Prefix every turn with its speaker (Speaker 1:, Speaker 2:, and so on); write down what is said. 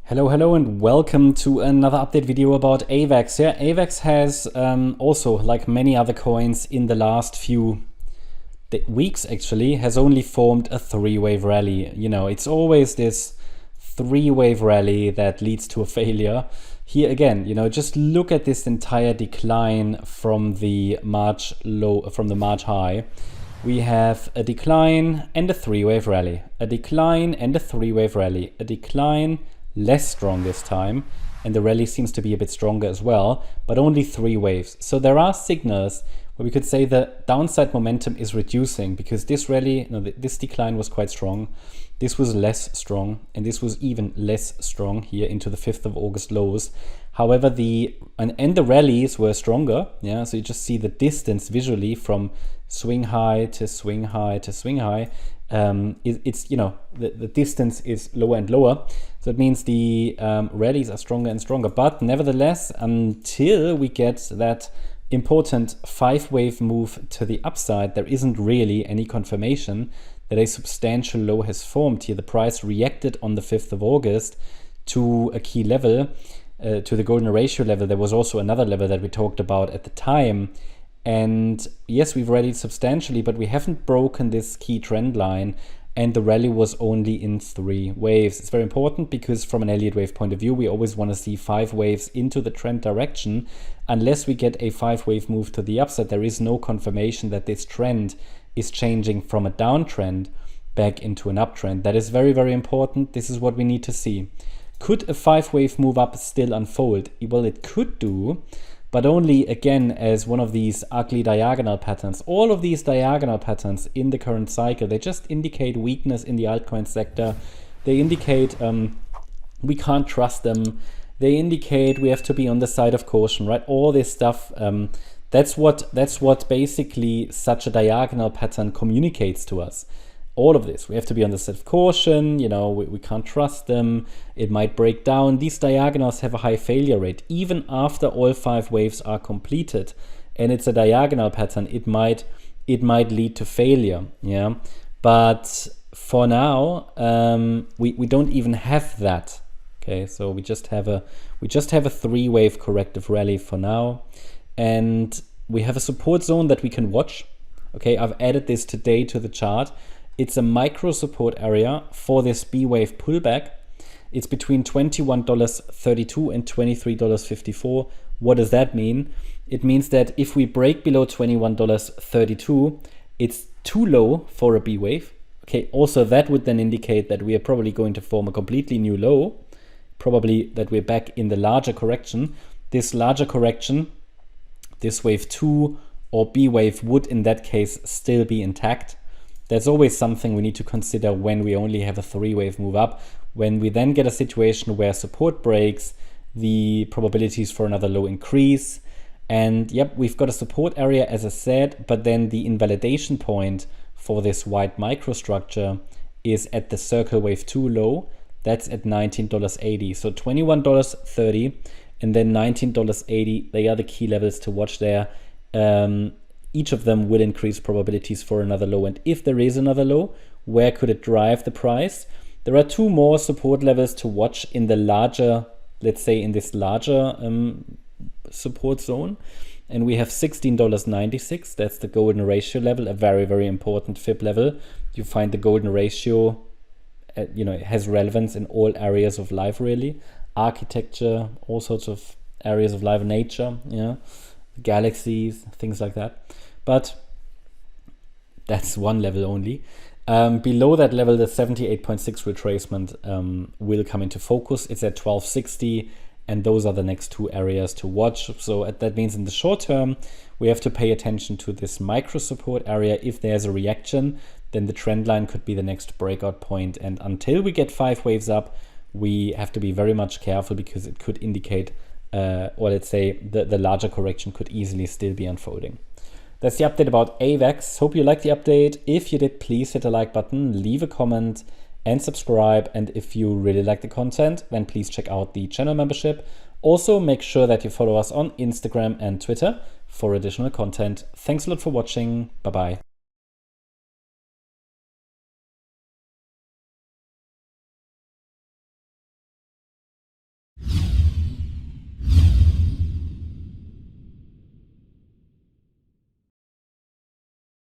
Speaker 1: Hello and welcome to another update video about AVAX. Yeah, AVAX has also, like many other coins in the last few weeks actually, has only formed a three-wave rally. You know, it's always this three-wave rally that leads to a failure. Here again, you know, just look at this entire decline from the March low, from the March high. We have a decline and a three-wave rally, a decline and a three-wave rally, a decline, less strong this time, and the rally seems to be a bit stronger as well, but only three waves. So there are signals where we could say the downside momentum is reducing, because this rally, this decline was quite strong, this was less strong, and this was even less strong here into the 5th of August lows. However, the rallies were stronger. Yeah, so you just see the distance visually from swing high to swing high to swing high. It's, you know, the distance is lower and lower, so it means the rallies are stronger and stronger. But nevertheless, until we get that important 5-wave move to the upside, there isn't really any confirmation that a substantial low has formed here. The price reacted on the 5th of August to a key level, to the golden ratio level. There was also another level that we talked about at the time. And yes, we've rallied substantially, but we haven't broken this key trend line, and the rally was only in 3 waves. It's very important because from an Elliott wave point of view, we always want to see 5 waves into the trend direction. Unless we get a 5-wave move to the upside, there is no confirmation that this trend is changing from a downtrend back into an uptrend. That is very, very important. This is what we need to see. Could a 5-wave move up still unfold? Well, it could do, but only again as one of these ugly diagonal patterns. All of these diagonal patterns in the current cycle, they just indicate weakness in the altcoin sector. They indicate we can't trust them. They indicate we have to be on the side of caution, right? All this stuff. That's what basically such a diagonal pattern communicates to us. All of this, we have to be on the side of caution, you know, we can't trust them, it might break down. These diagonals have a high failure rate, even after all 5 waves are completed, and it's a diagonal pattern, it might lead to failure, yeah. But for now, we don't even have that, okay? So we just have a 3-wave corrective rally for now, and we have a support zone that we can watch, okay? I've added this today to the chart. It's a micro support area for this B-wave pullback. It's between $21.32 and $23.54. What does that mean? It means that if we break below $21.32, it's too low for a B-wave. Okay, also that would then indicate that we are probably going to form a completely new low, probably that we're back in the larger correction. This larger correction, this wave 2 or B-wave would in that case still be intact. That's always something we need to consider when we only have a 3-wave move up. When we then get a situation where support breaks, the probabilities for another low increase. And yep, we've got a support area, as I said, but then the invalidation point for this white microstructure is at the circle wave 2 low. That's at $19.80. So $21.30 and then $19.80. They are the key levels to watch there. Each of them will increase probabilities for another low. And if there is another low, where could it drive the price? There are 2 more support levels to watch in the larger, let's say in this larger support zone. And we have $16.96. That's the golden ratio level, a very, very important fib level. You find the golden ratio, you know, it has relevance in all areas of life, really. Architecture, all sorts of areas of life, nature, yeah. Galaxies, things like that. But that's one level only. Below that level, the 78.6 retracement will come into focus. It's at 1260, and those are the next 2 areas to watch. So that means in the short term, we have to pay attention to this micro support area. If there's a reaction, then the trend line could be the next breakout point. And until we get 5 waves up, we have to be very much careful, because it could indicate or let's say the larger correction could easily still be unfolding. That's the update about AVAX. Hope you liked the update. If you did, please hit the like button, leave a comment and subscribe. And if you really like the content, then please check out the channel membership. Also, make sure that you follow us on Instagram and Twitter for additional content. Thanks a lot for watching. Bye-bye.